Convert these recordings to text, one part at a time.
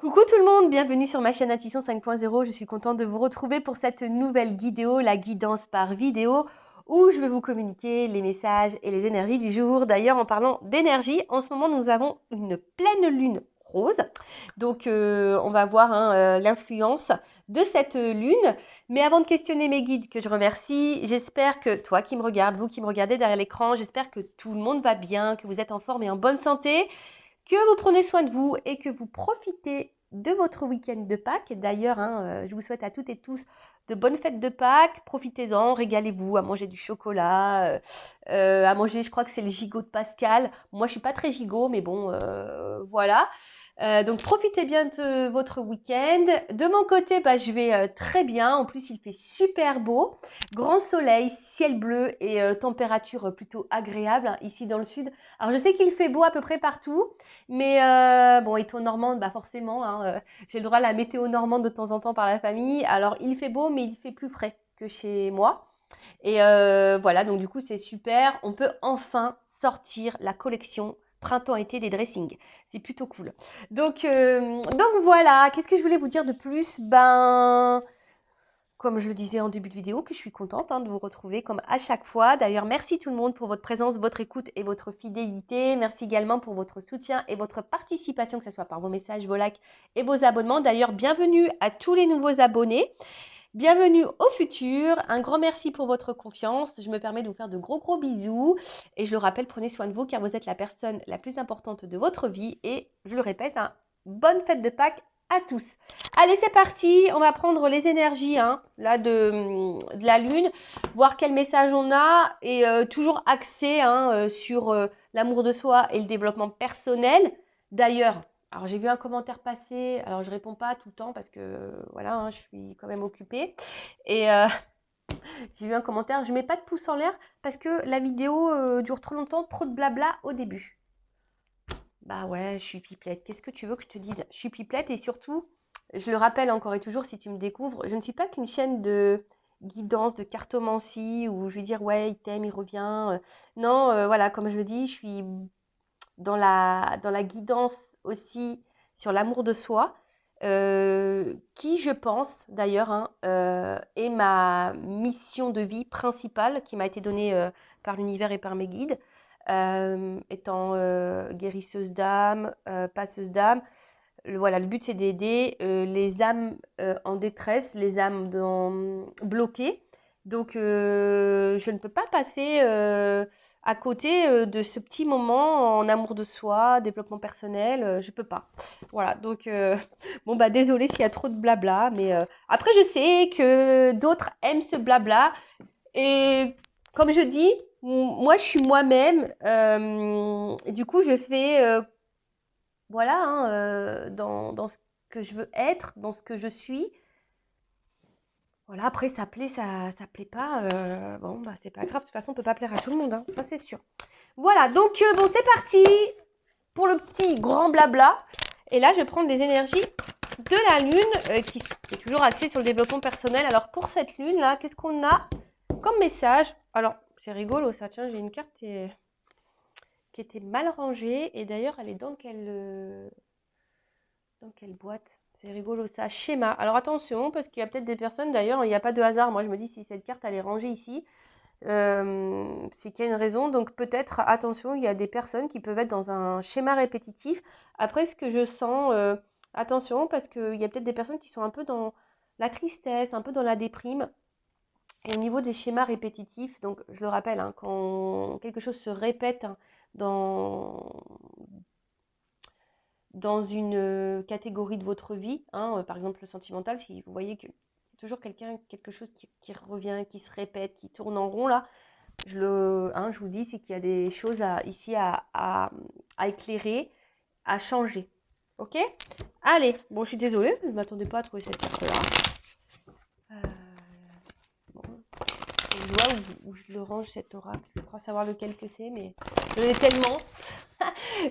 Coucou tout le monde, bienvenue sur ma chaîne Intuition 5.0. Je suis contente de vous retrouver pour cette nouvelle vidéo, la guidance par vidéo, où je vais vous communiquer les messages et les énergies du jour. D'ailleurs, en parlant d'énergie, en ce moment, nous avons une pleine lune rose. Donc, on va voir l'influence de cette lune. Mais avant de questionner mes guides, que je remercie, j'espère que toi qui me regardes, vous qui me regardez derrière l'écran, j'espère que tout le monde va bien, que vous êtes en forme et en bonne santé, que vous prenez soin de vous et que vous profitez de votre week-end de Pâques. D'ailleurs, je vous souhaite à toutes et tous de bonnes fêtes de Pâques. Profitez-en, régalez-vous à manger du chocolat, à manger, je crois que c'est le gigot de Pascal. Moi, je suis pas très gigot, mais bon, voilà. Donc, profitez bien de votre week-end. De mon côté, je vais très bien. En plus, il fait super beau. Grand soleil, ciel bleu et température plutôt agréable ici dans le sud. Alors, je sais qu'il fait beau à peu près partout, mais bon, étant normande, forcément, j'ai le droit à la météo normande de temps en temps par la famille. Alors, il fait beau, mais il fait plus frais que chez moi. Et voilà, donc du coup, c'est super. On peut enfin sortir la collection printemps-été des dressings. C'est plutôt cool. Donc voilà, qu'est-ce que je voulais vous dire de plus? Comme je le disais en début de vidéo, que je suis contente de vous retrouver comme à chaque fois. D'ailleurs, merci tout le monde pour votre présence, votre écoute et votre fidélité. Merci également pour votre soutien et votre participation, que ce soit par vos messages, vos likes et vos abonnements. D'ailleurs, bienvenue à tous les nouveaux abonnés. Bienvenue au futur. Un grand merci pour votre confiance. Je me permets de vous faire de gros bisous. Et je le rappelle, prenez soin de vous car vous êtes la personne la plus importante de votre vie. Et je le répète, bonne fête de Pâques à tous. Allez, c'est parti. On va prendre les énergies là de la lune, voir quel message on a et toujours axé sur l'amour de soi et le développement personnel. D'ailleurs, alors j'ai vu un commentaire passer, alors je réponds pas tout le temps parce que voilà, je suis quand même occupée. Et j'ai vu un commentaire, je mets pas de pouce en l'air parce que la vidéo dure trop longtemps, trop de blabla au début. Bah ouais, je suis pipelette. Qu'est-ce que tu veux que je te dise? Je suis pipelette et surtout, je le rappelle encore et toujours si tu me découvres, je ne suis pas qu'une chaîne de guidance, de cartomancie où je vais dire ouais, il t'aime, il revient. Non, voilà, comme je le dis, je suis dans la guidance aussi sur l'amour de soi, qui, je pense d'ailleurs, est ma mission de vie principale qui m'a été donnée par l'univers et par mes guides, étant guérisseuse d'âme, passeuse d'âme. Voilà, le but c'est d'aider les âmes en détresse, les âmes bloquées. Donc, je ne peux pas passer à côté de ce petit moment en amour de soi, développement personnel, je peux pas. Voilà, donc bon désolée s'il y a trop de blabla, mais après je sais que d'autres aiment ce blabla et comme je dis, moi je suis moi-même, et du coup je fais voilà, dans ce que je veux être, dans ce que je suis. Voilà, après ça plaît, ça plaît pas, bon c'est pas grave, de toute façon on peut pas plaire à tout le monde, ça c'est sûr. Voilà, donc bon c'est parti pour le petit grand blabla. Et là je vais prendre les énergies de la lune qui est toujours axée sur le développement personnel. Alors pour cette lune là, qu'est-ce qu'on a comme message? Alors c'est rigolo ça, tiens, j'ai une carte qui était mal rangée et d'ailleurs elle est dans quelle boîte? C'est rigolo ça, schéma. Alors attention, parce qu'il y a peut-être des personnes, d'ailleurs, il n'y a pas de hasard. Moi, je me dis, si cette carte, elle est rangée ici, c'est qu'il y a une raison. Donc peut-être, attention, il y a des personnes qui peuvent être dans un schéma répétitif. Après, ce que je sens, attention, parce qu'il y a peut-être des personnes qui sont un peu dans la tristesse, un peu dans la déprime. Et au niveau des schémas répétitifs, donc je le rappelle, quand quelque chose se répète dans dans une catégorie de votre vie, par exemple le sentimental, si vous voyez que toujours quelque chose qui revient, qui se répète, qui tourne en rond là, je vous dis, c'est qu'il y a des choses ici à éclairer, à changer. Ok? Allez, bon, je suis désolée, je ne m'attendais pas à trouver cette carte-là. Bon, je vois où je le range cet oracle. Je crois savoir lequel que c'est, mais j'en ai tellement.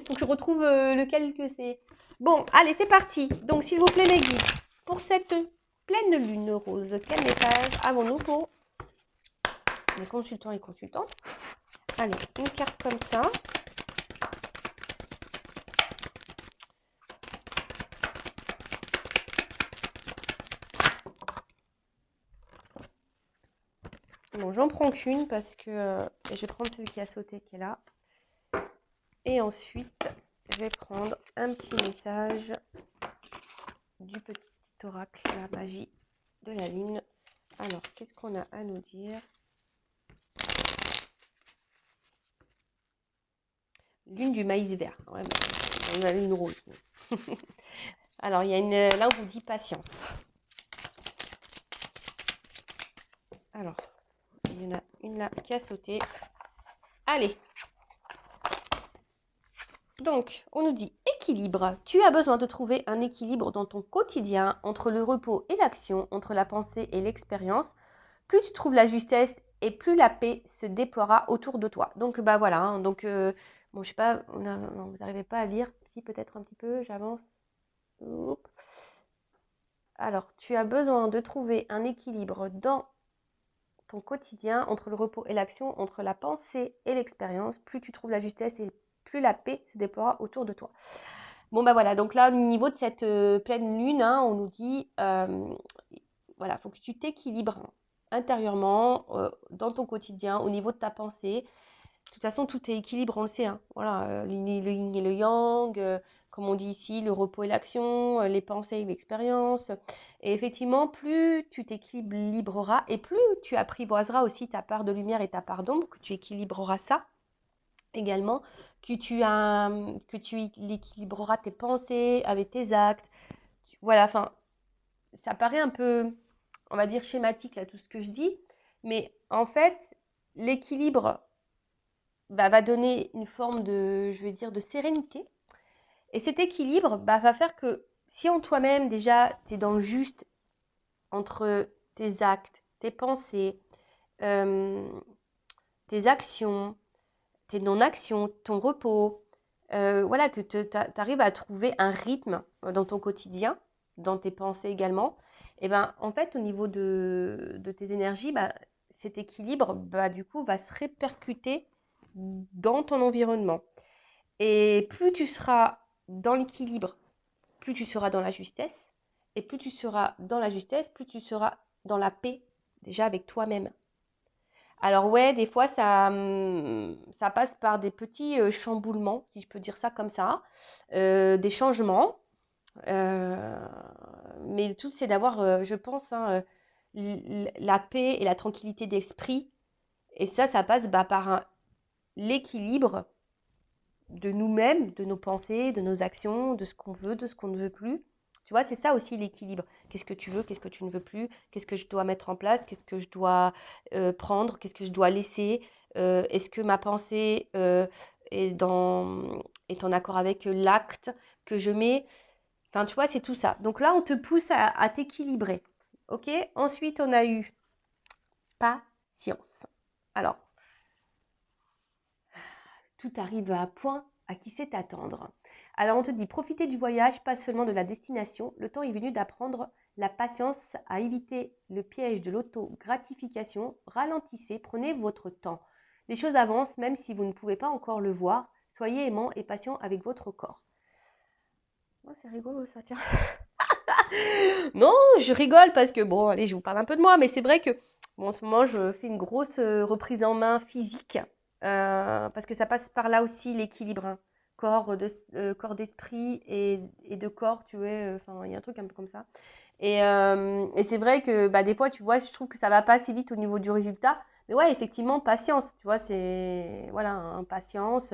Donc je retrouve lequel que c'est. Bon, allez, c'est parti. Donc, s'il vous plaît, mes guides, pour cette pleine lune rose, quel message avons-nous pour les consultants et consultantes? Allez, une carte comme ça. Bon, j'en prends qu'une parce que et je vais prendre celle qui a sauté, qui est là. Et ensuite, je vais prendre un petit message du petit oracle, la magie de la lune. Alors, qu'est-ce qu'on a à nous dire? Lune du maïs vert. Ouais, on a une rose. Alors, il y a une. Là, on vous dit patience. Alors, il y en a une là qui a sauté. Allez. Donc, on nous dit équilibre. Tu as besoin de trouver un équilibre dans ton quotidien entre le repos et l'action, entre la pensée et l'expérience. Plus tu trouves la justesse et plus la paix se déploiera autour de toi. Donc, bah voilà. Hein, donc, bon, je sais pas, non, vous n'arrivez pas à lire. Si, peut-être un petit peu, j'avance. Alors, tu as besoin de trouver un équilibre dans ton quotidien entre le repos et l'action, entre la pensée et l'expérience. Plus tu trouves la justesse et plus la paix se déploiera autour de toi. Bon, bah voilà, donc là, au niveau de cette pleine lune, hein, on nous dit, voilà, il faut que tu t'équilibres intérieurement, dans ton quotidien, au niveau de ta pensée. De toute façon, tout est équilibre, on le sait. Hein. Voilà, le yin et le yang, comme on dit ici, le repos et l'action, les pensées et l'expérience. Et effectivement, plus tu t'équilibreras et plus tu apprivoiseras aussi ta part de lumière et ta part d'ombre, que tu équilibreras ça également, que tu équilibreras tes pensées avec tes actes. Voilà, enfin, ça paraît un peu, on va dire, schématique, là, tout ce que je dis. Mais en fait, l'équilibre va donner une forme de, je vais dire, de sérénité. Et cet équilibre va faire que si en toi-même, déjà, tu es dans le juste entre tes actes, tes pensées, tes actions, tes non-actions, ton repos, voilà, que tu arrives à trouver un rythme dans ton quotidien, dans tes pensées également, et ben en fait, au niveau de tes énergies, cet équilibre, du coup, va se répercuter dans ton environnement. Et plus tu seras dans l'équilibre, plus tu seras dans la justesse. Et plus tu seras dans la justesse, plus tu seras dans la paix, déjà avec toi-même. Alors ouais, des fois, ça passe par des petits chamboulements, si je peux dire ça comme ça, des changements. Mais le tout, c'est d'avoir, je pense, hein, la paix et la tranquillité d'esprit. Et ça passe par l'équilibre de nous-mêmes, de nos pensées, de nos actions, de ce qu'on veut, de ce qu'on ne veut plus. Tu vois, c'est ça aussi l'équilibre. Qu'est-ce que tu veux, qu'est-ce que tu ne veux plus, qu'est-ce que je dois mettre en place, qu'est-ce que je dois prendre, qu'est-ce que je dois laisser. Est-ce que ma pensée est en accord avec l'acte que je mets. Enfin, tu vois, c'est tout ça. Donc là, on te pousse à t'équilibrer. OK? Ensuite, on a eu patience. Alors, tout arrive à point, à qui sait attendre. Alors on te dit, profitez du voyage, pas seulement de la destination. Le temps est venu d'apprendre la patience à éviter le piège de l'auto-gratification. Ralentissez, prenez votre temps. Les choses avancent même si vous ne pouvez pas encore le voir. Soyez aimant et patient avec votre corps. Oh, c'est rigolo ça, tiens. Non, je rigole parce que, bon, allez, je vous parle un peu de moi, mais c'est vrai que, bon, en ce moment, je fais une grosse reprise en main physique, parce que ça passe par là aussi l'équilibre, hein. Corps d'esprit et de corps, tu vois, enfin, il y a un truc un peu comme ça. Et c'est vrai que des fois, tu vois, je trouve que ça va pas assez vite au niveau du résultat. Mais ouais, effectivement, patience, tu vois, c'est, voilà, hein, patience.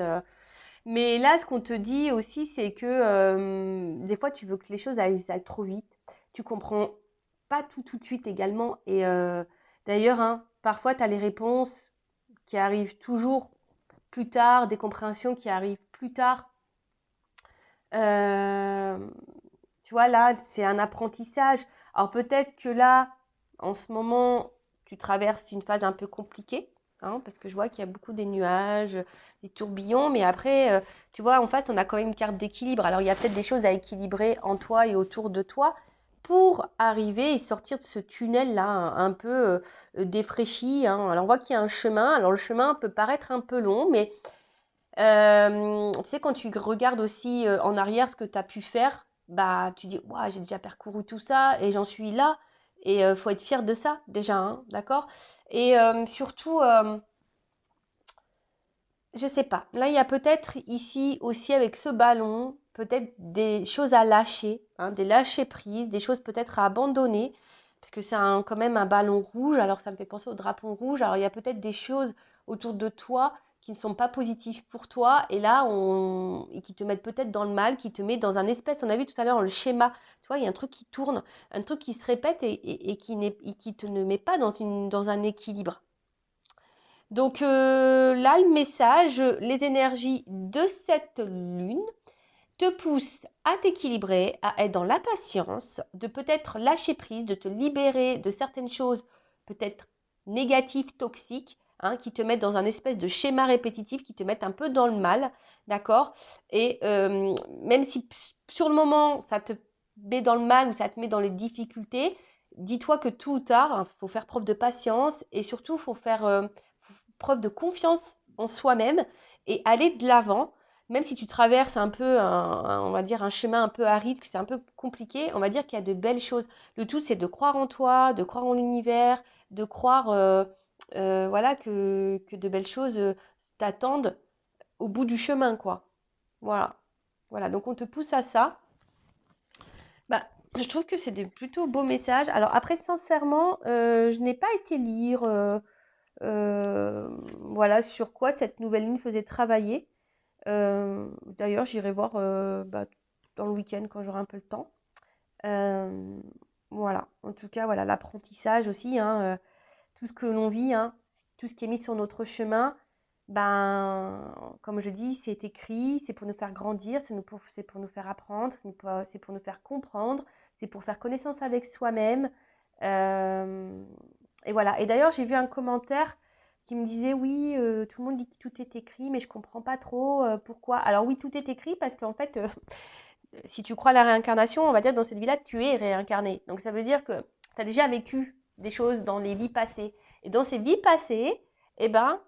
Mais là, ce qu'on te dit aussi, c'est que des fois, tu veux que les choses aillent trop vite. Tu comprends pas tout de suite également. Et d'ailleurs, hein, parfois, tu as les réponses qui arrivent toujours plus tard, des compréhensions qui arrivent plus tard. Euh, Tu vois, là, c'est un apprentissage. Alors peut-être que là, en ce moment, tu traverses une phase un peu compliquée, hein, parce que je vois qu'il y a beaucoup des nuages, des tourbillons, mais après, tu vois, en face, on a quand même une carte d'équilibre. Alors il y a peut-être des choses à équilibrer en toi et autour de toi pour arriver et sortir de ce tunnel-là un peu défraîchi, hein. Alors on voit qu'il y a un chemin. Alors le chemin peut paraître un peu long, mais tu sais, quand tu regardes aussi en arrière ce que tu as pu faire, tu dis, ouais, j'ai déjà parcouru tout ça et j'en suis là. Et il faut être fier de ça déjà, hein, d'accord? Et surtout, je sais pas. Là, il y a peut-être ici aussi avec ce ballon, peut-être des choses à lâcher, hein, des lâcher prises, des choses peut-être à abandonner, parce que c'est quand même un ballon rouge. Alors ça me fait penser au drapeau rouge. Alors il y a peut-être des choses autour de toi qui ne sont pas positives pour toi, et là et qui te mettent peut-être dans le mal, qui te met dans un espèce. On a vu tout à l'heure le schéma. Tu vois, il y a un truc qui tourne, un truc qui se répète et qui te ne met pas dans un équilibre. Donc là, le message, les énergies de cette lune te poussent à t'équilibrer, à être dans la patience, de peut-être lâcher prise, de te libérer de certaines choses peut-être négatives, toxiques, hein, qui te mettent dans un espèce de schéma répétitif, qui te mettent un peu dans le mal, d'accord? Et même si sur le moment, ça te met dans le mal ou ça te met dans les difficultés, dis-toi que tôt ou tard, il faut faire preuve de patience et surtout, il faut faire preuve de confiance en soi-même et aller de l'avant, même si tu traverses un peu, on va dire, un chemin un peu aride, que c'est un peu compliqué, on va dire qu'il y a de belles choses. Le tout, c'est de croire en toi, de croire en l'univers, de croire voilà, que de belles choses t'attendent au bout du chemin, quoi. Voilà. Voilà, donc on te pousse à ça. Bah, je trouve que c'est des plutôt beaux messages. Alors après, sincèrement, je n'ai pas été lire voilà sur quoi cette nouvelle lune faisait travailler. D'ailleurs, j'irai voir dans le week-end quand j'aurai un peu le temps. Euh, voilà, en tout cas, voilà, l'apprentissage aussi, hein, tout ce que l'on vit, hein, tout ce qui est mis sur notre chemin, ben, comme je dis, c'est écrit, c'est pour nous faire grandir, c'est pour nous faire apprendre, c'est pour nous faire comprendre, c'est pour faire connaissance avec soi-même. Euh, et voilà. Et d'ailleurs, j'ai vu un commentaire qui me disait, oui, tout le monde dit que tout est écrit, mais je comprends pas trop pourquoi. Alors oui, tout est écrit parce qu'en fait, si tu crois à la réincarnation, on va dire que dans cette vie-là, tu es réincarné. Donc ça veut dire que tu as déjà vécu des choses dans les vies passées. Et dans ces vies passées, eh ben,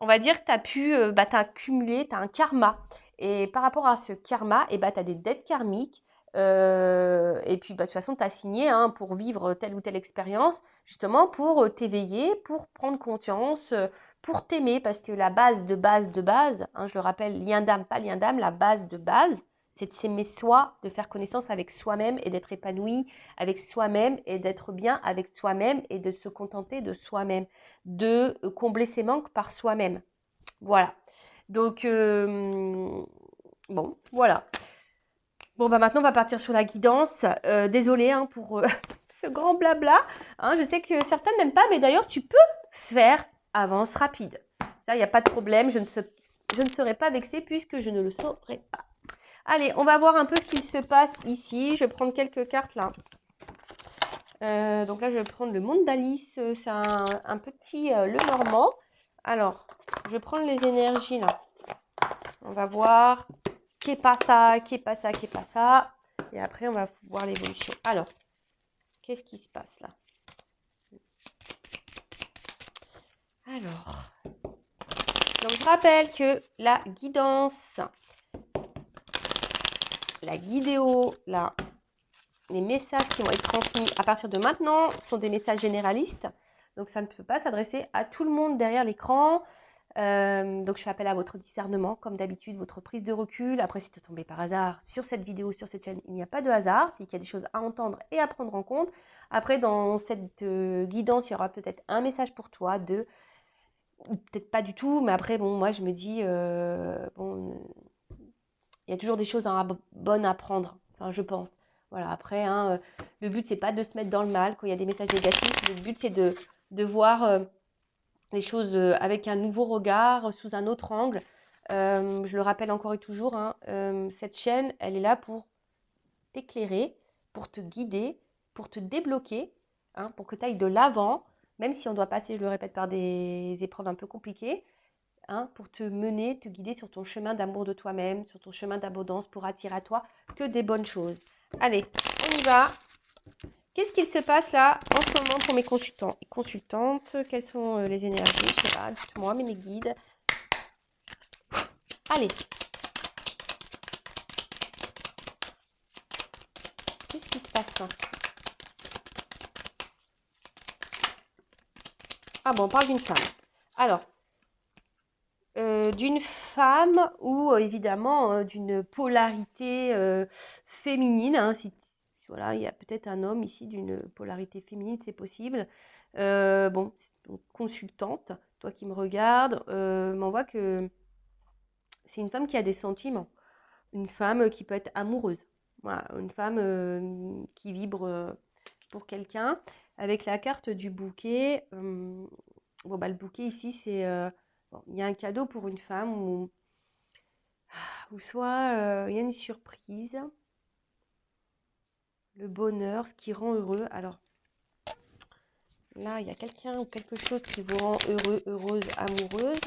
on va dire que tu as pu, t'as accumulé, tu as un karma. Et par rapport à ce karma, eh ben, tu as des dettes karmiques. Et puis, de toute façon, tu as signé hein, pour vivre telle ou telle expérience, justement pour t'éveiller, pour prendre conscience, pour t'aimer. Parce que la base de base de base, hein, je le rappelle, lien d'âme, pas lien d'âme, la base de base, c'est de s'aimer soi, de faire connaissance avec soi-même et d'être épanoui avec soi-même et d'être bien avec soi-même et de se contenter de soi-même, de combler ses manques par soi-même. Voilà. Donc, bon, voilà. Bon, bah maintenant, on va partir sur la guidance. Désolée hein, pour ce grand blabla. Hein, je sais que certains n'aiment pas, mais d'ailleurs, tu peux faire avance rapide. Ça, il n'y a pas de problème. Je ne serai pas vexée puisque je ne le saurais pas. Allez, on va voir un peu ce qu'il se passe ici. Je vais prendre quelques cartes là. Donc là, je vais prendre le monde d'Alice. C'est un petit le Normand. Alors, je vais prendre les énergies là. On va voir qui est pas ça, qui est pas ça, qui est pas ça. Et après, on va voir l'évolution. Alors, qu'est-ce qui se passe là? Alors, donc je rappelle que la guidance, la guidéo, là, les messages qui vont être transmis à partir de maintenant sont des messages généralistes. Donc, ça ne peut pas s'adresser à tout le monde derrière l'écran. Donc, je fais appel à votre discernement, comme d'habitude, votre prise de recul. Après, si tu es tombé par hasard sur cette vidéo, sur cette chaîne, il n'y a pas de hasard. C'est qu'il y a des choses à entendre et à prendre en compte. Après, dans cette guidance, il y aura peut-être un message pour toi, deux, ou peut-être pas du tout. Mais après, bon, moi, je me dis, bon, il y a toujours des choses bonnes à prendre. Enfin, je pense. Voilà, après, hein, le but, c'est pas de se mettre dans le mal quand il y a des messages négatifs. Le but, c'est de voir les choses avec un nouveau regard, sous un autre angle. Je le rappelle encore et toujours, hein, cette chaîne, elle est là pour t'éclairer, pour te guider, pour te débloquer, hein, pour que tu ailles de l'avant, même si on doit passer, je le répète, par des épreuves un peu compliquées, hein, pour te mener, te guider sur ton chemin d'amour de toi-même, sur ton chemin d'abondance, pour attirer à toi que des bonnes choses. Allez, on y va. Qu'est-ce qu'il se passe là en ce moment pour mes consultants et consultantes? Quelles sont les énergies? Je sais pas, dites-moi, mes guides. Allez. Qu'est-ce qui se passe? Ah bon, on parle d'une femme. Alors, d'une femme ou évidemment d'une polarité féminine, hein, voilà, il y a peut-être un homme ici d'une polarité féminine, c'est possible. Bon, donc, consultante, toi qui me regardes, m'envoie que c'est une femme qui a des sentiments, une femme qui peut être amoureuse, voilà, une femme qui vibre pour quelqu'un. Avec la carte du bouquet, bon, bah, le bouquet ici, c'est bon, il y a un cadeau pour une femme ou soit il y a une surprise, le bonheur, ce qui rend heureux. Alors là, il y a quelqu'un ou quelque chose qui vous rend heureux, heureuse, amoureuse.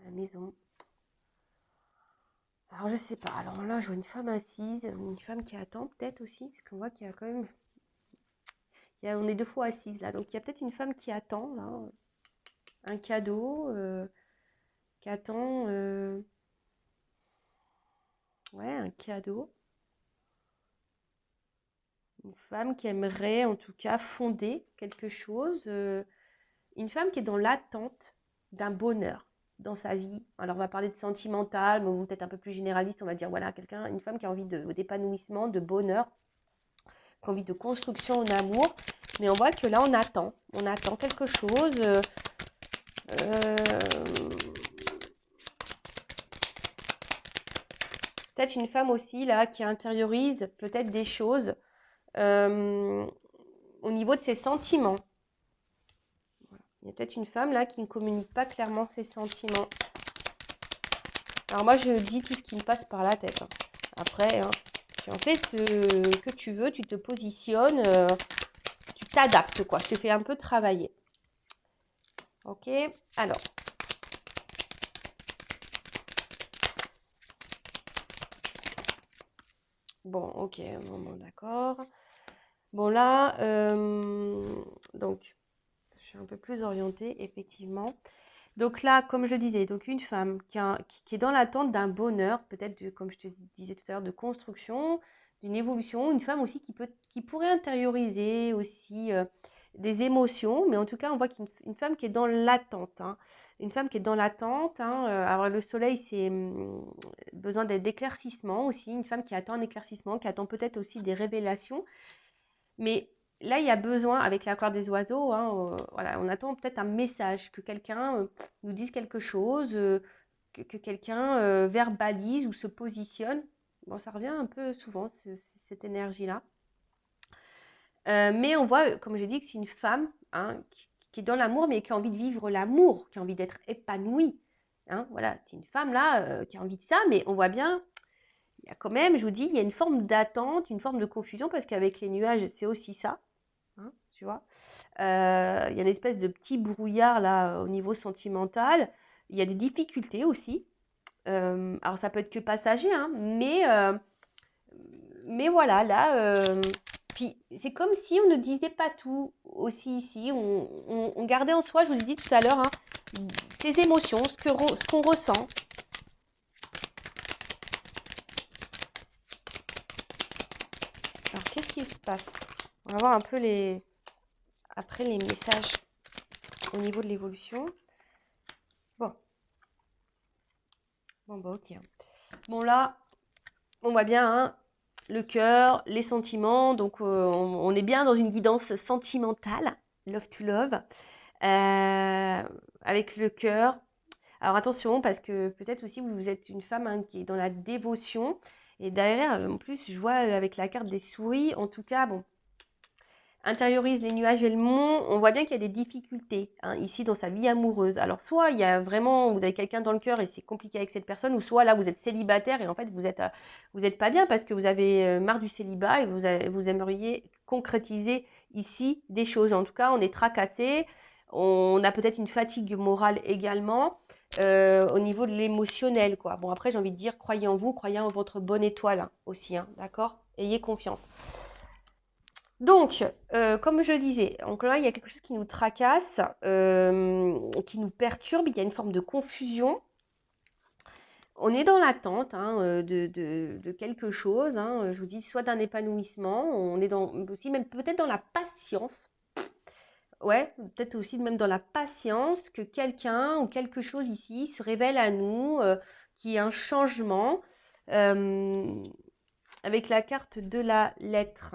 La maison. Alors je sais pas. Alors là, je vois une femme assise, une femme qui attend peut-être aussi, parce qu'on voit qu'il y a quand même, on est deux fois assises là, donc il y a peut-être une femme qui attend là, un cadeau, qui attend, ouais, un cadeau. Une femme qui aimerait en tout cas fonder quelque chose, une femme qui est dans l'attente d'un bonheur dans sa vie. Alors on va parler de sentimental, mais peut-être un peu plus généraliste, on va dire voilà, quelqu'un, une femme qui a envie d'épanouissement, de bonheur, qui a envie de construction en amour, mais on voit que là on attend quelque chose. Euh, Peut-être une femme aussi là qui intériorise peut-être des choses au niveau de ses sentiments. Il y a peut-être une femme là qui ne communique pas clairement ses sentiments. Alors moi je dis tout ce qui me passe par la tête. Hein. Après, hein, tu en fais ce que tu veux, tu te positionnes, tu t'adaptes quoi. Je te fais un peu travailler. Ok, alors. Bon, ok, bon, d'accord. Bon là, donc je suis un peu plus orientée, effectivement. Donc là, comme je disais, donc une femme qui est dans l'attente d'un bonheur, peut-être comme je te disais tout à l'heure, de construction, d'une évolution, une femme aussi qui pourrait intérioriser aussi des émotions, mais en tout cas, on voit qu'une femme qui est dans l'attente, hein. Une femme qui est dans l'attente, hein, alors le soleil, c'est besoin d'éclaircissement aussi, une femme qui attend un éclaircissement, qui attend peut-être aussi des révélations, mais là, il y a besoin, avec l'accord des oiseaux, hein, voilà, on attend peut-être un message, que quelqu'un nous dise quelque chose, que quelqu'un verbalise ou se positionne. Bon, ça revient un peu souvent, cette énergie-là. Mais on voit, comme j'ai dit, que c'est une femme hein, qui est dans l'amour, mais qui a envie de vivre l'amour, qui a envie d'être épanouie. Hein, voilà, c'est une femme là qui a envie de ça, mais on voit bien, il y a quand même, je vous dis, il y a une forme d'attente, une forme de confusion, parce qu'avec les nuages, c'est aussi ça. Hein, tu vois. Il y a une espèce de petit brouillard là au niveau sentimental. Il y a des difficultés aussi. Alors ça peut être que passager, hein, mais voilà, là, puis c'est comme si on ne disait pas tout aussi ici. On gardait en soi, je vous ai dit tout à l'heure, hein, ces émotions, ce qu'on ressent. Alors qu'est-ce qui se passe? On va voir un peu après les messages au niveau de l'évolution. Bon, bah ok. Bon là, on voit bien hein, le cœur, les sentiments. Donc on est bien dans une guidance sentimentale, love to love, avec le cœur. Alors attention parce que peut-être aussi vous êtes une femme hein, qui est dans la dévotion. Et derrière, en plus, je vois avec la carte des souris, en tout cas, bon, intériorise les nuages et le mont, on voit bien qu'il y a des difficultés hein, ici dans sa vie amoureuse. Alors soit il y a vraiment, vous avez quelqu'un dans le cœur et c'est compliqué avec cette personne, ou soit là vous êtes célibataire et en fait vous êtes pas bien parce que vous avez marre du célibat et vous aimeriez concrétiser ici des choses. En tout cas, on est tracassé, on a peut-être une fatigue morale également au niveau de l'émotionnel quoi. Bon après j'ai envie de dire croyez en vous, croyez en votre bonne étoile hein, aussi, hein, d'accord? Ayez confiance. Donc, comme je disais, donc là, il y a quelque chose qui nous tracasse, qui nous perturbe, il y a une forme de confusion. On est dans l'attente hein, de quelque chose. Hein, je vous dis, soit d'un épanouissement, on est aussi même peut-être dans la patience. Ouais, peut-être aussi même dans la patience que quelqu'un ou quelque chose ici se révèle à nous, qu'il y ait un changement. Euh, avec la carte de la lettre.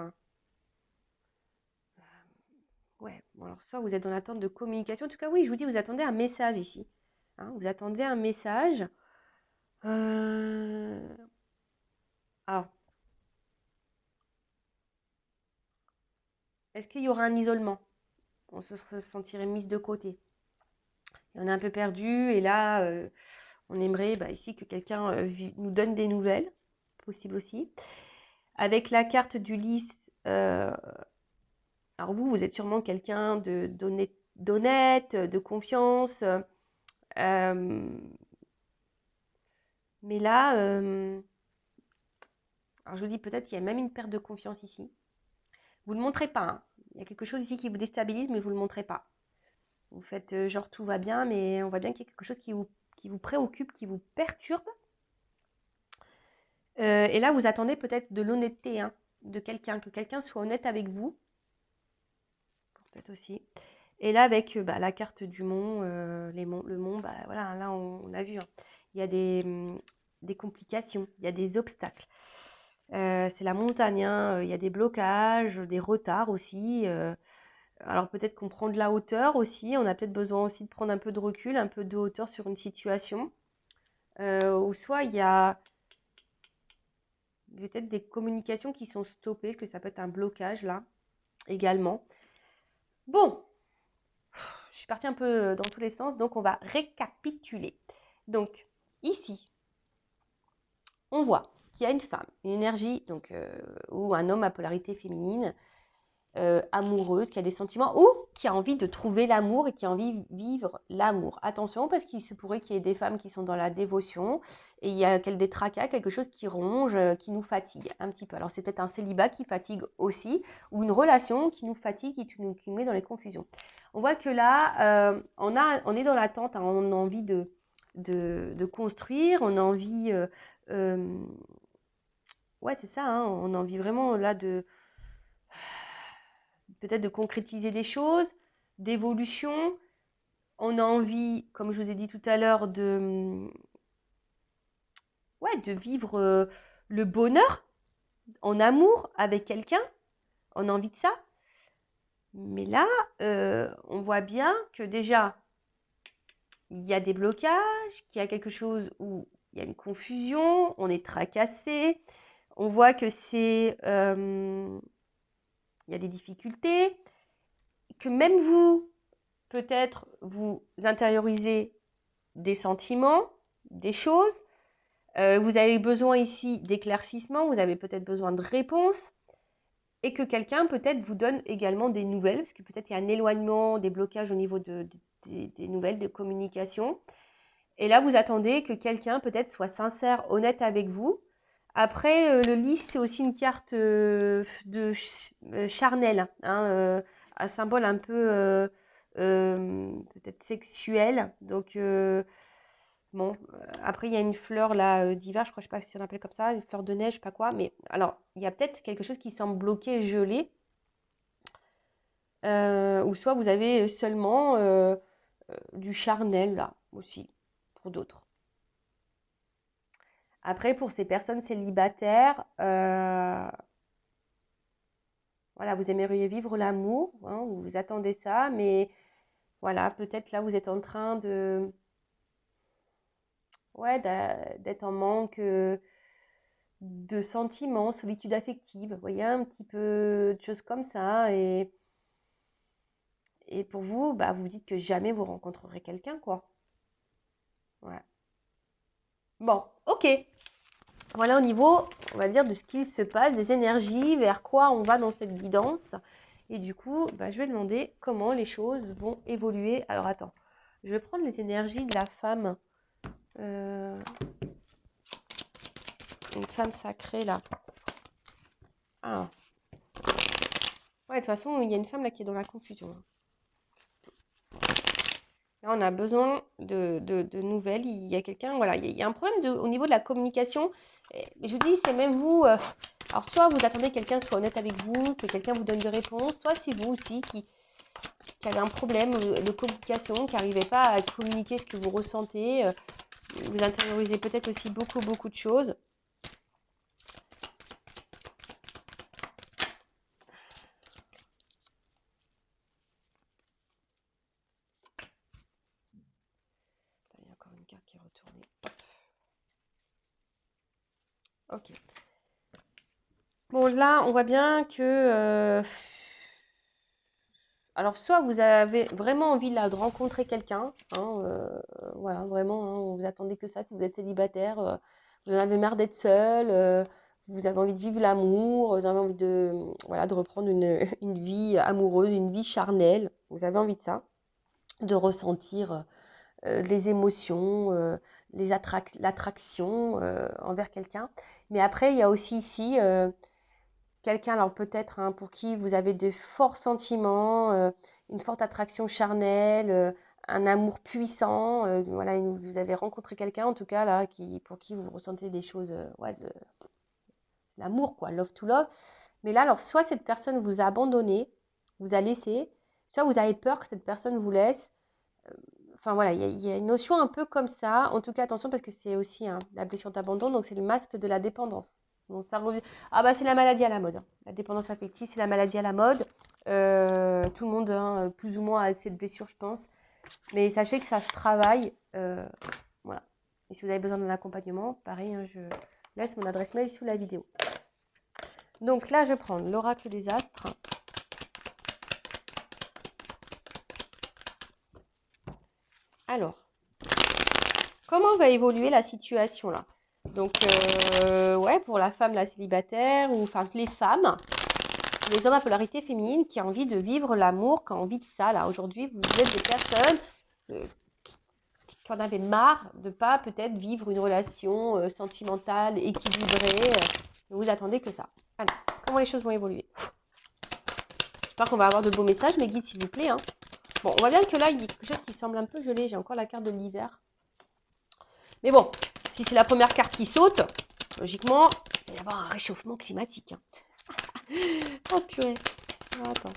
Ouais, bon alors soit vous êtes dans l'attente de communication. En tout cas, oui, je vous dis, vous attendez un message ici. Hein, vous attendez un message. Euh, Alors, est-ce qu'il y aura un isolement? On se sentirait mise de côté. Et on est un peu perdu et là, on aimerait ici que quelqu'un nous donne des nouvelles, possible aussi. Avec la carte du lys, alors vous êtes sûrement quelqu'un d'honnête, de confiance. Mais là, alors je vous dis peut-être qu'il y a même une perte de confiance ici. Vous ne le montrez pas. Hein. Il y a quelque chose ici qui vous déstabilise, mais vous ne le montrez pas. Vous faites genre tout va bien, mais on voit bien qu'il y a quelque chose qui vous préoccupe, qui vous perturbe. Et là, vous attendez peut-être de l'honnêteté hein, de quelqu'un, que quelqu'un soit honnête avec vous. Peut-être aussi. Et là, avec la carte du mont, le mont, voilà, là, on a vu. Hein. Il y a des complications, il y a des obstacles. C'est la montagne, hein, il y a des blocages, des retards aussi. Alors peut-être qu'on prend de la hauteur aussi. On a peut-être besoin aussi de prendre un peu de recul, un peu de hauteur sur une situation. Ou soit il y a peut-être des communications qui sont stoppées, que ça peut être un blocage là également. Bon, je suis partie un peu dans tous les sens, donc on va récapituler. Donc ici, on voit qu'il y a une femme, une énergie donc, ou un homme à polarité féminine, amoureuse, qui a des sentiments ou qui a envie de trouver l'amour et qui a envie de vivre l'amour. Attention, parce qu'il se pourrait qu'il y ait des femmes qui sont dans la dévotion et il y a des tracas, quelque chose qui ronge, qui nous fatigue un petit peu. Alors c'est peut-être un célibat qui fatigue aussi ou une relation qui nous fatigue et qui nous met dans les confusions. On voit que là, on est dans l'attente, hein, on a envie de construire, on a envie... ouais, c'est ça, hein, on a envie vraiment là de peut-être de concrétiser des choses, d'évolution. On a envie, comme je vous ai dit tout à l'heure, de vivre le bonheur en amour avec quelqu'un. On a envie de ça. Mais là, on voit bien que déjà, il y a des blocages, qu'il y a quelque chose où il y a une confusion, on est tracassé. On voit que il y a des difficultés, que même vous, peut-être, vous intériorisez des sentiments, des choses. Vous avez besoin ici d'éclaircissement, vous avez peut-être besoin de réponses et que quelqu'un peut-être vous donne également des nouvelles, parce que peut-être il y a un éloignement, des blocages au niveau des nouvelles, de communication. Et là, vous attendez que quelqu'un peut-être soit sincère, honnête avec vous. Après, le lys, c'est aussi une carte charnelle, hein, un symbole un peu peut-être sexuel. Donc, bon, après, il y a une fleur là d'hiver, je crois, je sais pas si on appelle comme ça, une fleur de neige, je sais pas quoi. Mais alors, il y a peut-être quelque chose qui semble bloqué, gelé. Ou soit vous avez seulement du charnel là aussi, pour d'autres. Après, pour ces personnes célibataires, voilà, vous aimeriez vivre l'amour, hein, vous attendez ça, mais voilà, peut-être là, vous êtes en train ouais, d'être en manque de sentiments, solitude affective, vous voyez, un petit peu de choses comme ça. Et pour vous, vous dites que jamais vous rencontrerez quelqu'un, quoi. Ouais. Bon, ok. Voilà au niveau, on va dire, de ce qu'il se passe, des énergies, vers quoi on va dans cette guidance. Et du coup, je vais demander comment les choses vont évoluer. Alors attends, je vais prendre les énergies de la femme. Une femme sacrée là. Ah. Ouais, de toute façon, il y a une femme là qui est dans la confusion. Là, on a besoin de nouvelles. Il y a quelqu'un, voilà, il y a un problème au niveau de la communication. Et je vous dis, c'est même vous. Alors, soit vous attendez que quelqu'un soit honnête avec vous, que quelqu'un vous donne des réponses, soit c'est vous aussi qui avez un problème de communication, qui n'arrivez pas à communiquer ce que vous ressentez. Vous intériorisez peut-être aussi beaucoup, beaucoup de choses. Il y a encore une carte qui est retournée. Ok. Bon, là, on voit bien que... alors, soit vous avez vraiment envie là, de rencontrer quelqu'un, hein, voilà, vraiment, hein, vous attendez que ça si vous êtes célibataire, vous en avez marre d'être seul, vous avez envie de vivre l'amour, vous avez envie de, voilà, de reprendre une vie amoureuse, une vie charnelle, vous avez envie de ça, de ressentir les émotions, l'attraction envers quelqu'un. Mais après, il y a aussi ici quelqu'un, alors peut-être pour qui vous avez de forts sentiments, une forte attraction charnelle, un amour puissant. Voilà, vous avez rencontré quelqu'un en tout cas là, pour qui vous ressentez des choses, ouais, de l'amour quoi, love to love. Mais là, alors soit cette personne vous a abandonné, vous a laissé, soit vous avez peur que cette personne vous laisse. Enfin voilà, il y a une notion un peu comme ça. En tout cas, attention parce que c'est aussi la blessure d'abandon, donc c'est le masque de la dépendance. Donc ça revient. Ah bah c'est la maladie à la mode, hein. La dépendance affective, c'est la maladie à la mode. Tout le monde, hein, plus ou moins, a cette blessure, je pense. Mais sachez que ça se travaille. Voilà. Et si vous avez besoin d'un accompagnement, pareil, hein, je laisse mon adresse mail sous la vidéo. Donc là, je prends l'oracle des astres. Alors, comment va évoluer la situation là? Donc, ouais, pour la femme, la célibataire, ou enfin les femmes, les hommes à polarité féminine qui ont envie de vivre l'amour, qui ont envie de ça. Là, aujourd'hui, vous êtes des personnes qui en avaient marre de ne pas peut-être vivre une relation sentimentale, équilibrée. Vous attendez que ça. Alors, comment les choses vont évoluer? J'espère qu'on va avoir de beaux messages, mes guides, s'il vous plaît. Hein. Bon, on voit bien que là, il y a quelque chose qui semble un peu gelé. J'ai encore la carte de l'hiver. Mais bon, si c'est la première carte qui saute, logiquement, il va y avoir un réchauffement climatique. Hein. Oh purée. Oh, attends.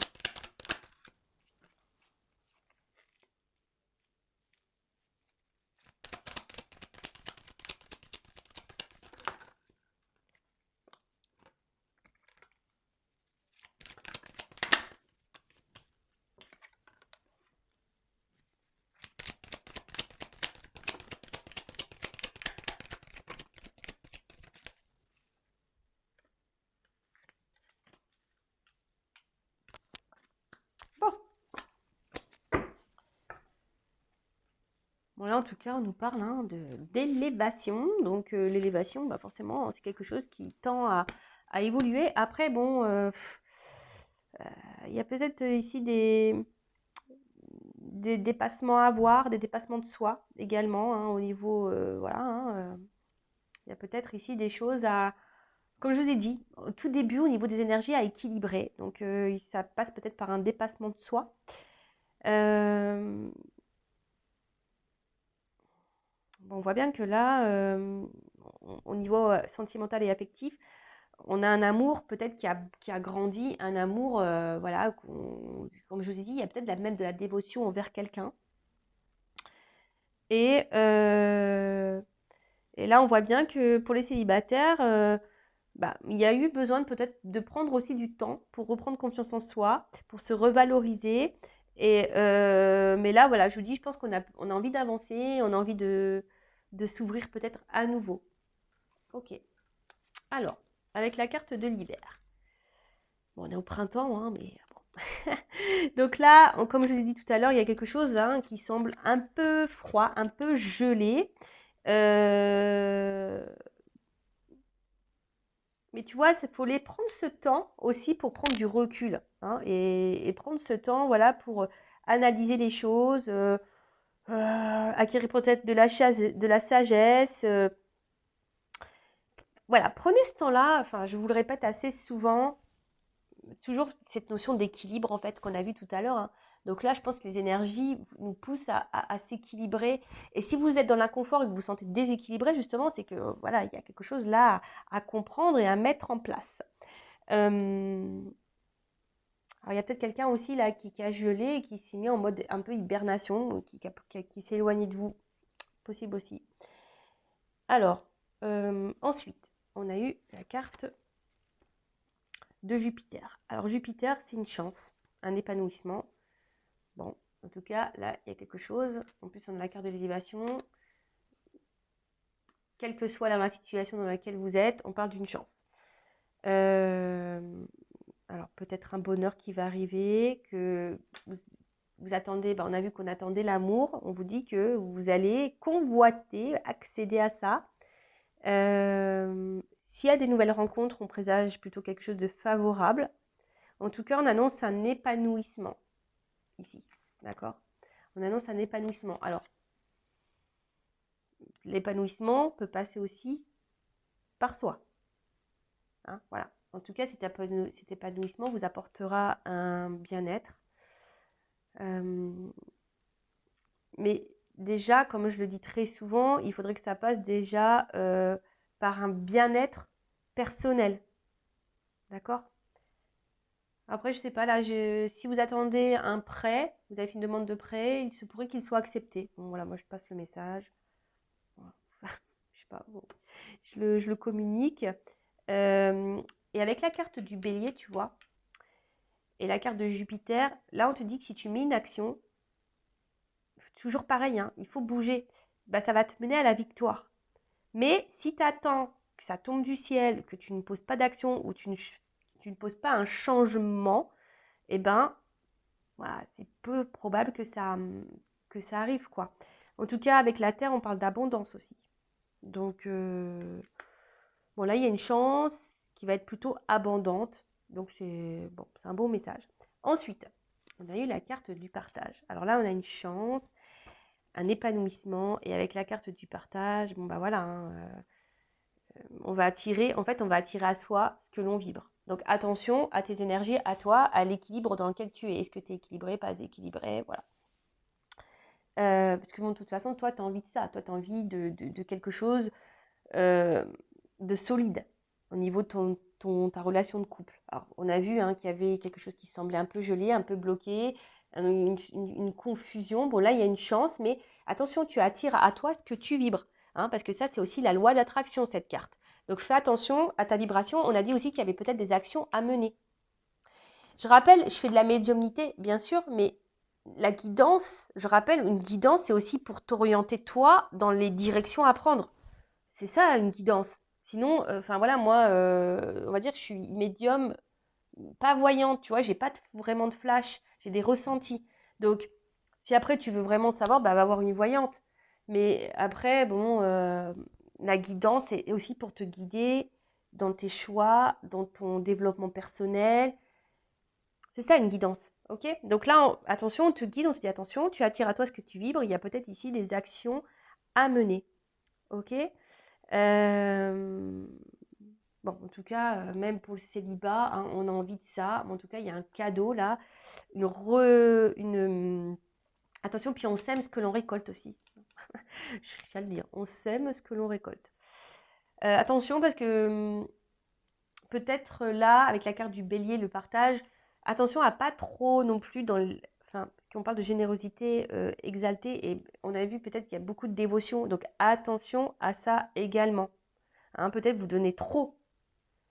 Bon. Bon, là, en tout cas, on nous parle d'élévation. Donc, l'élévation, bah, forcément, c'est quelque chose qui tend à évoluer. Après, bon, il y a peut-être ici des dépassements à voir, des dépassements de soi également, hein, au niveau, voilà. Hein, il y a peut-être ici des choses comme je vous ai dit, au tout début, au niveau des énergies, à équilibrer. Donc, ça passe peut-être par un dépassement de soi. Bon, on voit bien que là, au niveau sentimental et affectif, on a un amour peut-être qui a grandi, un amour, voilà, comme je vous ai dit, il y a peut-être même de la dévotion envers quelqu'un. Et, et là, on voit bien que pour les célibataires, bah, il y a eu besoin peut-être de prendre aussi du temps pour reprendre confiance en soi, pour se revaloriser. Et, mais là, voilà, je vous dis, je pense qu'on a envie d'avancer, on a envie de s'ouvrir peut-être à nouveau. Ok. Alors, avec la carte de l'hiver. Bon, on est au printemps, hein, mais bon. Donc là, comme je vous ai dit tout à l'heure, il y a quelque chose qui semble un peu froid, un peu gelé. Mais tu vois, il faut les prendre ce temps aussi pour prendre du recul et prendre ce temps voilà, pour analyser les choses, acquérir peut-être de la sagesse. Voilà, prenez ce temps-là, enfin, je vous le répète assez souvent, toujours cette notion d'équilibre en fait qu'on a vu tout à l'heure. Hein. Donc là, je pense que les énergies nous poussent à s'équilibrer. Et si vous êtes dans l'inconfort et que vous vous sentez déséquilibré, justement, c'est que voilà, il y a quelque chose là à comprendre et à mettre en place. Euh, alors, il y a peut-être quelqu'un aussi là qui a gelé et qui s'est mis en mode un peu hibernation, qui s'est éloigné de vous. Possible aussi. Alors, ensuite, on a eu la carte de Jupiter. Alors, Jupiter, c'est une chance, un épanouissement. Bon, en tout cas, là, il y a quelque chose. En plus, on a la carte de l'élévation. Quelle que soit la situation dans laquelle vous êtes, on parle d'une chance. Alors, peut-être un bonheur qui va arriver, que vous attendez, on a vu qu'on attendait l'amour. On vous dit que vous allez convoiter, accéder à ça. S'il y a des nouvelles rencontres, on présage plutôt quelque chose de favorable. En tout cas, on annonce un épanouissement ici. D'accord? On annonce un épanouissement. Alors, l'épanouissement peut passer aussi par soi. Hein, voilà. En tout cas, cet épanouissement vous apportera un bien-être. Mais déjà, comme je le dis très souvent, il faudrait que ça passe déjà par un bien-être personnel. D'accord? Après, je sais pas, là, si vous attendez un prêt, vous avez fait une demande de prêt, il se pourrait qu'il soit accepté. Bon, voilà, moi, je passe le message. Voilà. Je sais pas, bon, je le communique. Et avec la carte du bélier, tu vois, et la carte de Jupiter, là, on te dit que si tu mets une action, toujours pareil, hein, il faut bouger. Bah, ça va te mener à la victoire. Mais si tu attends que ça tombe du ciel, que tu ne poses pas d'action ou tu ne poses pas un changement, eh ben, voilà, c'est peu probable que ça arrive, quoi. En tout cas, avec la Terre, on parle d'abondance aussi. Donc, bon, là, il y a une chance qui va être plutôt abondante. Donc, c'est un beau message. Ensuite, on a eu la carte du partage. Alors là, on a une chance, un épanouissement. Et avec la carte du partage, bon, bah voilà, hein, on va attirer à soi ce que l'on vibre. Donc attention à tes énergies, à toi, à l'équilibre dans lequel tu es. Est-ce que tu es équilibré, pas équilibré, voilà. Parce que bon, de toute façon, toi, tu as envie de ça. Toi, tu as envie de quelque chose de solide au niveau de ta relation de couple. Alors, on a vu qu'il y avait quelque chose qui semblait un peu gelé, un peu bloqué, une confusion. Bon, là, il y a une chance, mais attention, tu attires à toi ce que tu vibres. Parce que ça, c'est aussi la loi d'attraction, cette carte. Donc, fais attention à ta vibration. On a dit aussi qu'il y avait peut-être des actions à mener. Je rappelle, je fais de la médiumnité, bien sûr, mais la guidance, je rappelle, une guidance, c'est aussi pour t'orienter toi dans les directions à prendre. C'est ça, une guidance. Sinon, enfin voilà, moi, on va dire que je suis médium, pas voyante, tu vois, j'ai pas vraiment de flash, j'ai des ressentis. Donc, si après tu veux vraiment savoir, bah, va voir une voyante. Mais après, bon, la guidance est aussi pour te guider dans tes choix, dans ton développement personnel. C'est ça une guidance, ok? Donc là, attention, on te guide, on te dit attention, tu attires à toi ce que tu vibres. Il y a peut-être ici des actions à mener, ok? Euh, Bon, en tout cas, même pour le célibat, on a envie de ça. Mais en tout cas, il y a un cadeau là, attention, puis on sème ce que l'on récolte aussi. Je tiens à le dire, on sème ce que l'on récolte. Attention parce que peut-être là, avec la carte du bélier, le partage, attention à pas trop non plus enfin, parce qu'on parle de générosité exaltée et on a vu peut-être qu'il y a beaucoup de dévotion, donc attention à ça également. Peut-être vous donnez trop,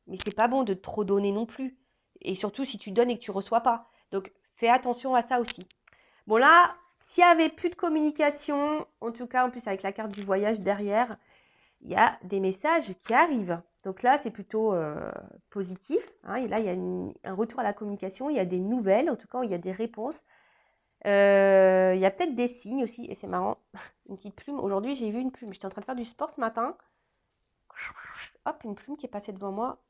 mais c'est pas bon de trop donner non plus. Et surtout si tu donnes et que tu reçois pas. Donc fais attention à ça aussi. Bon là, s'il y avait plus de communication, en tout cas en plus avec la carte du voyage derrière, il y a des messages qui arrivent. Donc là, c'est plutôt positif. Et là, il y a un retour à la communication, il y a des nouvelles, en tout cas, il y a des réponses. Il y a peut-être des signes aussi, et c'est marrant. Une petite plume. Aujourd'hui, j'ai vu une plume. J'étais en train de faire du sport ce matin. Hop, une plume qui est passée devant moi.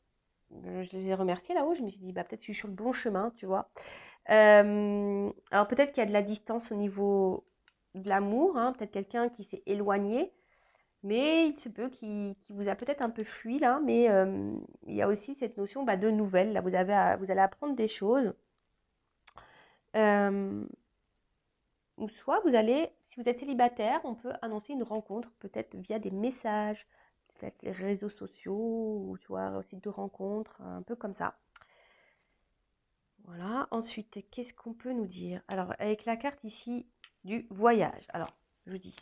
Je les ai remerciés là-haut. Je me suis dit, bah, peut-être que je suis sur le bon chemin, tu vois. Alors peut-être qu'il y a de la distance au niveau de l'amour. Peut-être quelqu'un qui s'est éloigné. Mais il se peut qu'il vous a peut-être un peu fui là, mais il y a aussi cette notion de nouvelles. Là, vous allez apprendre des choses. ou soit vous allez, si vous êtes célibataire, on peut annoncer une rencontre, peut-être via des messages, peut-être les réseaux sociaux, ou tu vois, un site de rencontre, un peu comme ça. Voilà. Ensuite, qu'est-ce qu'on peut nous dire? Alors, avec la carte ici du voyage. Alors, je vous dis,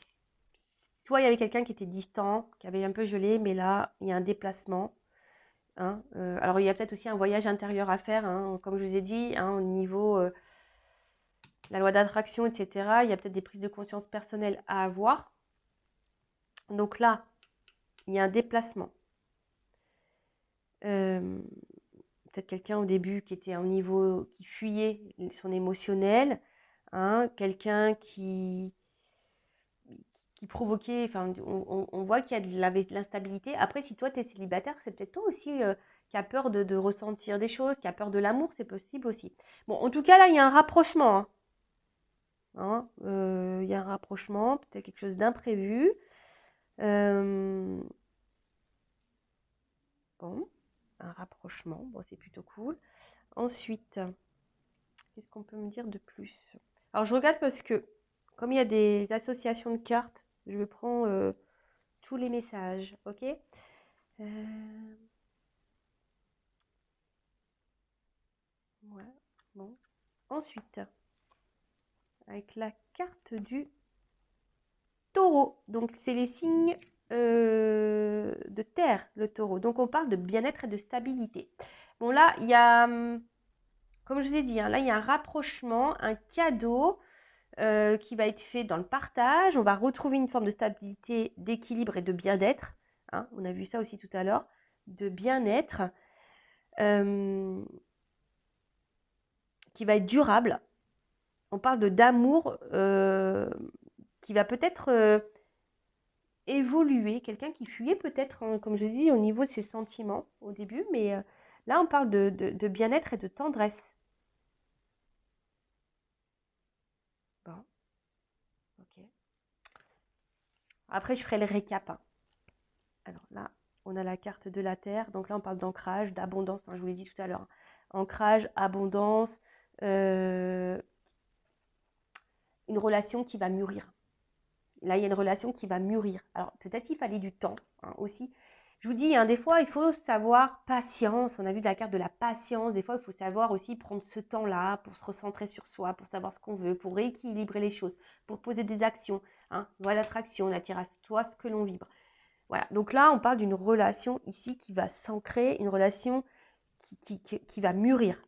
soit il y avait quelqu'un qui était distant, qui avait un peu gelé, mais là, il y a un déplacement. Hein. Alors, il y a peut-être aussi un voyage intérieur à faire, hein, comme je vous ai dit, hein, au niveau la loi d'attraction, etc. Il y a peut-être des prises de conscience personnelles à avoir. Donc là, il y a un déplacement. Peut-être quelqu'un au début qui était à un niveau, qui fuyait son émotionnel, hein, quelqu'un qui provoquait, enfin, on voit qu'il y a de l'instabilité. Après, si toi, tu es célibataire, c'est peut-être toi aussi qui as peur de ressentir des choses, qui a peur de l'amour, c'est possible aussi. Bon, en tout cas, là, il y a un rapprochement. Hein. Il y a un rapprochement, peut-être quelque chose d'imprévu. Bon, un rapprochement, bon, c'est plutôt cool. Ensuite, qu'est-ce qu'on peut me dire de plus? Alors, je regarde parce que, comme il y a des associations de cartes, je prends tous les messages, ok? Ouais, bon. Ensuite, avec la carte du taureau. Donc, c'est les signes de terre, le taureau. Donc, on parle de bien-être et de stabilité. Bon, là, il y a, comme je vous ai dit, hein, là, il y a un rapprochement, un cadeau qui va être fait dans le partage. On va retrouver une forme de stabilité, d'équilibre et de bien-être. Hein, on a vu ça aussi tout à l'heure, de bien-être qui va être durable. On parle d'amour qui va peut-être évoluer. Quelqu'un qui fuyait peut-être, hein, comme je dis, au niveau de ses sentiments au début. Mais là, on parle de bien-être et de tendresse. Bon, ok. Après, je ferai le récap. Hein. Alors là, on a la carte de la Terre. Donc là, on parle d'ancrage, d'abondance. Hein, je vous l'ai dit tout à l'heure. Hein. Ancrage, abondance, une relation qui va mûrir. Là, il y a une relation qui va mûrir. Alors, peut-être qu'il fallait du temps hein, aussi. Je vous dis, hein, des fois, il faut savoir patience. On a vu de la carte de la patience. Des fois, il faut savoir aussi prendre ce temps-là pour se recentrer sur soi, pour savoir ce qu'on veut, pour rééquilibrer les choses, pour poser des actions. Hein. Voilà l'attraction, on attire à soi ce que l'on vibre. Voilà. Donc là, on parle d'une relation ici qui va s'ancrer, une relation qui va mûrir.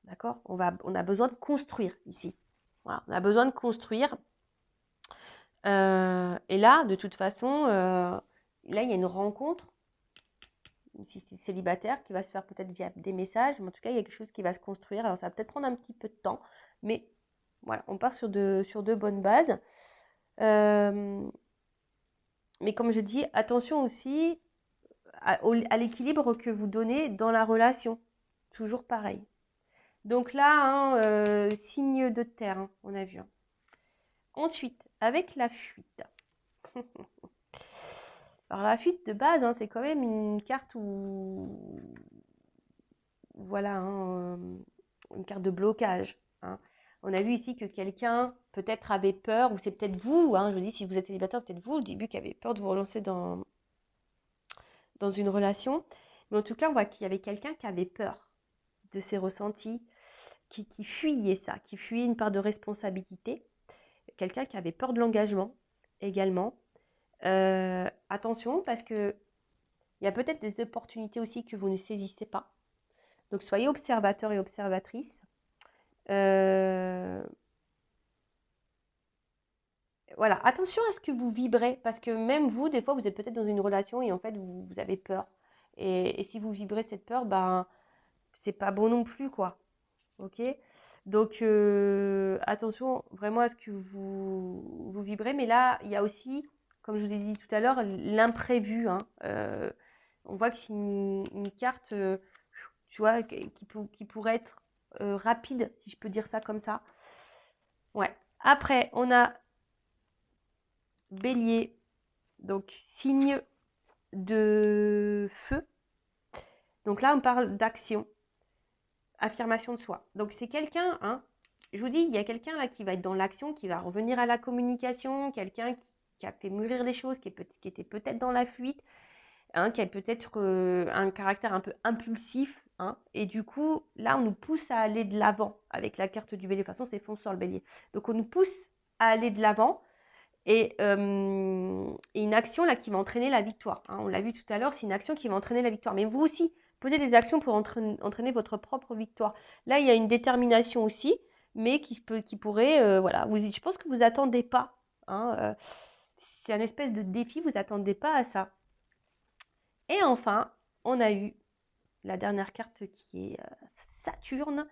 D'accord? On a besoin de construire ici. Voilà. On a besoin de construire. Et là, de toute façon, là, il y a une rencontre, si c'est célibataire, qui va se faire peut-être via des messages, mais en tout cas, il y a quelque chose qui va se construire. Alors, ça va peut-être prendre un petit peu de temps, mais voilà, on part sur de bonnes bases. Mais comme je dis, attention aussi à l'équilibre que vous donnez dans la relation. Toujours pareil. Donc là, hein, signe de terre, hein, on a vu. Hein. Ensuite, avec la fuite. Alors la fuite de base, hein, c'est quand même une carte où, voilà, hein, une carte de blocage. Hein. On a vu ici que quelqu'un peut-être avait peur, ou c'est peut-être vous, hein, je vous dis si vous êtes célibataire, peut-être vous au début qui avez peur de vous relancer dans une relation. Mais en tout cas, on voit qu'il y avait quelqu'un qui avait peur de ses ressentis, qui fuyait ça, qui fuyait une part de responsabilité. Quelqu'un qui avait peur de l'engagement également. Attention parce que il y a peut-être des opportunités aussi que vous ne saisissez pas. Donc soyez observateurs et observatrices. Voilà, attention à ce que vous vibrez parce que même vous, des fois, vous êtes peut-être dans une relation et en fait, vous avez peur. Et si vous vibrez cette peur, ben, c'est pas bon non plus, quoi. Ok? Donc, attention vraiment à ce que vous vibrez. Mais là, il y a aussi, comme je vous ai dit tout à l'heure, l'imprévu. Hein. On voit que c'est une carte, tu vois, qui pourrait être rapide, si je peux dire ça comme ça. Ouais. Après, on a Bélier, donc signe de feu. Donc là, on parle d'action, affirmation de soi. Donc c'est quelqu'un, hein, je vous dis, il y a quelqu'un là qui va être dans l'action, qui va revenir à la communication, quelqu'un qui a fait mûrir les choses, qui était peut-être dans la fuite, hein, qui a peut-être un caractère un peu impulsif, hein, et du coup, là, on nous pousse à aller de l'avant avec la carte du bélier. De toute façon, c'est fonceur le bélier. Donc, on nous pousse à aller de l'avant et une action là qui va entraîner la victoire, hein. On l'a vu tout à l'heure, c'est une action qui va entraîner la victoire. Mais vous aussi, posez des actions pour entraîner votre propre victoire. Là, il y a une détermination aussi, mais qui pourrait, voilà, je pense que vous attendez pas, hein, c'est un espèce de défi, vous attendez pas à ça. Et enfin, on a eu la dernière carte qui est Saturne.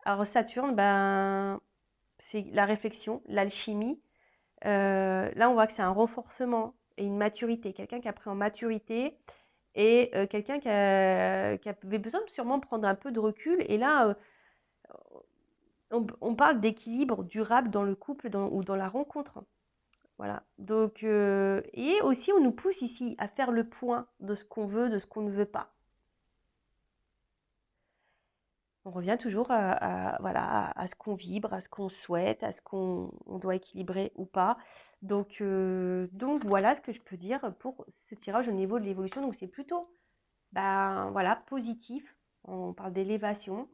Alors Saturne, ben, c'est la réflexion, l'alchimie. Là, on voit que c'est un renforcement et une maturité. Quelqu'un qui a pris en maturité et quelqu'un qui avait besoin de sûrement prendre un peu de recul. Et là, on parle d'équilibre durable dans le couple ou dans la rencontre. Voilà. Donc, et aussi, on nous pousse ici à faire le point de ce qu'on veut, de ce qu'on ne veut pas. On revient toujours voilà, à ce qu'on vibre, à ce qu'on souhaite, à ce qu'on doit équilibrer ou pas. Donc voilà ce que je peux dire pour ce tirage au niveau de l'évolution. Donc c'est plutôt ben, voilà, positif. On parle d'élévation.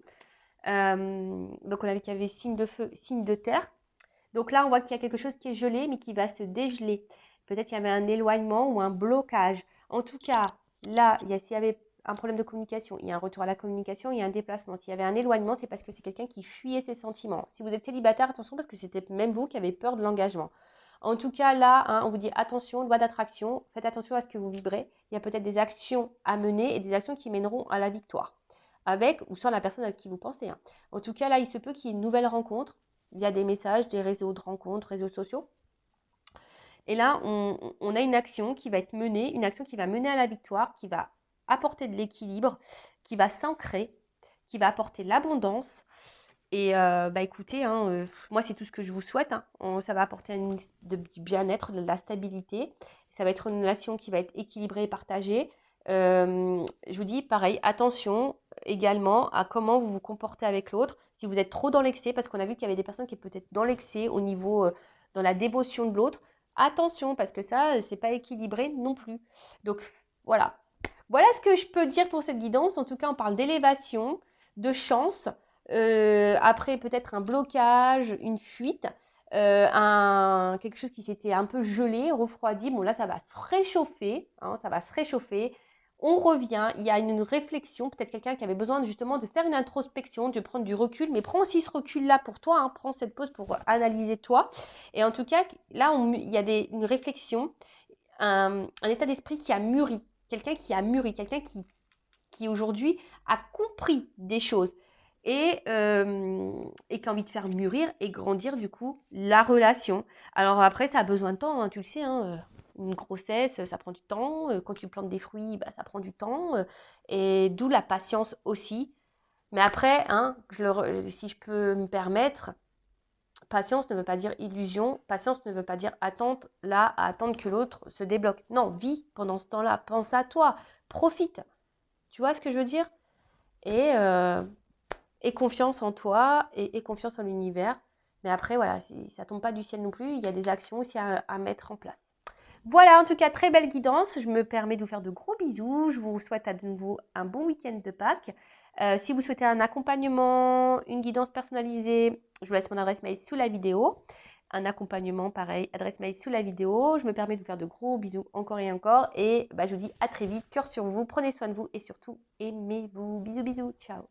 Donc on a vu qu'il y avait signe de feu, signe de terre. Donc là, on voit qu'il y a quelque chose qui est gelé, mais qui va se dégeler. Peut-être qu'il y avait un éloignement ou un blocage. En tout cas, là, s'il y avait un problème de communication, il y a un retour à la communication, il y a un déplacement. S'il y avait un éloignement, c'est parce que c'est quelqu'un qui fuyait ses sentiments. Si vous êtes célibataire, attention, parce que c'était même vous qui avez peur de l'engagement. En tout cas, là, hein, on vous dit attention, loi d'attraction, faites attention à ce que vous vibrez. Il y a peut-être des actions à mener et des actions qui mèneront à la victoire, avec ou sans la personne à qui vous pensez, hein. En tout cas, là, il se peut qu'il y ait une nouvelle rencontre via des messages, des réseaux de rencontres, réseaux sociaux. Et là, on a une action qui va être menée, une action qui va mener à la victoire, qui va apporter de l'équilibre, qui va s'ancrer, qui va apporter l'abondance. Et bah écoutez, hein, moi c'est tout ce que je vous souhaite, hein. Ça va apporter du bien-être, de la stabilité. Ça va être une relation qui va être équilibrée et partagée. Je vous dis pareil, attention également à comment vous vous comportez avec l'autre. Si vous êtes trop dans l'excès, parce qu'on a vu qu'il y avait des personnes qui étaient peut-être dans l'excès au niveau, dans la dévotion de l'autre. Attention, parce que ça, c'est pas équilibré non plus. Donc voilà. Voilà ce que je peux dire pour cette guidance. En tout cas, on parle d'élévation, de chance. Après peut-être un blocage, une fuite, quelque chose qui s'était un peu gelé, refroidi. Bon là, ça va se réchauffer, hein, ça va se réchauffer. On revient, il y a une réflexion, peut-être quelqu'un qui avait besoin justement de faire une introspection, de prendre du recul, mais prends aussi ce recul-là pour toi, hein, prends cette pause pour analyser toi. Et en tout cas, là, il y a une réflexion, un état d'esprit qui a mûri, quelqu'un qui a mûri, quelqu'un qui aujourd'hui a compris des choses et qui a envie de faire mûrir et grandir du coup la relation. Alors après, ça a besoin de temps, hein, tu le sais, hein, une grossesse, ça prend du temps. Quand tu plantes des fruits, bah, ça prend du temps. Et d'où la patience aussi. Mais après, hein, si je peux me permettre, patience ne veut pas dire illusion. Patience ne veut pas dire attente là, à attendre que l'autre se débloque. Non, vis pendant ce temps-là. Pense à toi. Profite. Tu vois ce que je veux dire? Et confiance en toi et confiance en l'univers. Mais après, voilà, ça tombe pas du ciel non plus. Il y a des actions aussi à mettre en place. Voilà, en tout cas, très belle guidance. Je me permets de vous faire de gros bisous. Je vous souhaite à de nouveau un bon week-end de Pâques. Si vous souhaitez un accompagnement, une guidance personnalisée, je vous laisse mon adresse mail sous la vidéo. Un accompagnement, pareil, adresse mail sous la vidéo. Je me permets de vous faire de gros bisous encore et encore. Et bah, je vous dis à très vite. Cœur sur vous. Prenez soin de vous et surtout, aimez-vous. Bisous, bisous. Ciao.